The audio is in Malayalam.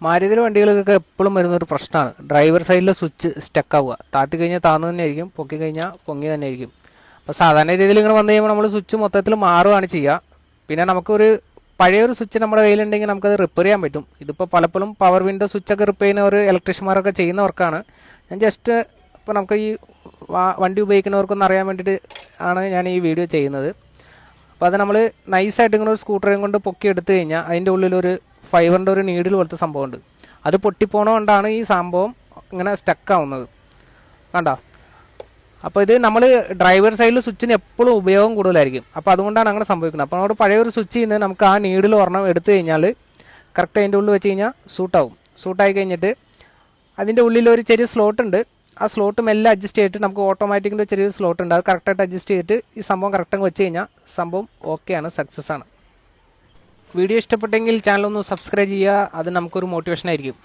മാരുതിയുടെ വണ്ടികൾക്കൊക്കെ എപ്പോഴും വരുന്നൊരു പ്രശ്നമാണ് ഡ്രൈവർ സൈഡിൽ സ്വിച്ച് സ്റ്റക്ക് ആവുക. താത്തി കഴിഞ്ഞാൽ താന്ന് തന്നെ ആയിരിക്കും, പൊക്കി കഴിഞ്ഞാൽ പൊങ്ങി തന്നെ ആയിരിക്കും. അപ്പോൾ സാധാരണ രീതിയിൽ ഇങ്ങനെ വന്നു കഴിയുമ്പോൾ നമ്മൾ സ്വിച്ച് മൊത്തത്തിൽ മാറുകയാണ് ചെയ്യുക. പിന്നെ നമുക്കൊരു പഴയൊരു സ്വിച്ച് നമ്മുടെ കയ്യിലുണ്ടെങ്കിൽ നമുക്കത് റിപ്പയർ ചെയ്യാൻ പറ്റും. ഇതിപ്പോൾ പലപ്പോഴും പവർ വിൻഡോ സ്വിച്ചൊക്കെ റിപ്പയർ ചെയ്യുന്ന ഒരു ഇലക്ട്രീഷ്യന്മാരൊക്കെ ചെയ്യുന്ന വർക്കാണ്. ഞാൻ ജസ്റ്റ് ഇപ്പോൾ നമുക്ക് ഈ വണ്ടി ഉപയോഗിക്കുന്നവർക്കൊന്നും അറിയാൻ വേണ്ടിയിട്ട് ആണ് ഞാൻ ഈ വീഡിയോ ചെയ്യുന്നത്. അപ്പോൾ അത് നമ്മൾ നൈസായിട്ട് ഇങ്ങനെ ഒരു സ്കൂട്ടറേയും കൊണ്ട് പൊക്കി എടുത്തു കഴിഞ്ഞാൽ അതിൻ്റെ ഉള്ളിലൊരു ഫൈബറിൻ്റെ ഒരു നീഡിൽ പോലത്തെ സംഭവമുണ്ട്. അത് പൊട്ടിപ്പോണതുകൊണ്ടാണ് ഈ സംഭവം ഇങ്ങനെ സ്റ്റക്കാവുന്നത്. കണ്ടോ? അപ്പോൾ ഇത് നമ്മൾ ഡ്രൈവർ സൈഡിൽ സ്വിച്ചിന് എപ്പോഴും ഉപയോഗം കൂടുതലായിരിക്കും. അപ്പോൾ അതുകൊണ്ടാണ് അങ്ങനെ സംഭവിക്കുന്നത്. അപ്പോൾ നമ്മൾ പഴയൊരു സ്വിച്ച് ചെയ്യുന്നത് നമുക്ക് ആ നീഡിൽ ഒരെണ്ണം എടുത്തു കഴിഞ്ഞാൽ കറക്റ്റ് അതിൻ്റെ ഉള്ളിൽ വെച്ച് കഴിഞ്ഞാൽ സൂട്ടാവും. സൂട്ടായി കഴിഞ്ഞിട്ട് അതിൻ്റെ ഉള്ളിൽ ഒരു ചെറിയ സ്ലോട്ട് ഉണ്ട്. ആ സ്ലോട്ട് മെല്ലെ അഡ്ജസ്റ്റ് ചെയ്തിട്ട് നമുക്ക് ഓട്ടോമാറ്റിക്കിൻ്റെ ചെറിയൊരു സ്ലോട്ട് ഉണ്ട്. അത് കറക്റ്റായിട്ട് അഡ്ജസ്റ്റ് ചെയ്തിട്ട് ഈ സംഭവം കറക്റ്റാಗಿ വെച്ച് കഴിഞ്ഞാൽ സംഭവം ഓക്കെയാണ്, സക്സസ് ആണ്. വീഡിയോ ഇഷ്ടപ്പെട്ടെങ്കിൽ ചാനൽ ഒന്ന് സബ്സ്ക്രൈബ് ചെയ്യുക. അത് നമുക്കൊരു മോട്ടിവേഷൻ ആയിരിക്കും.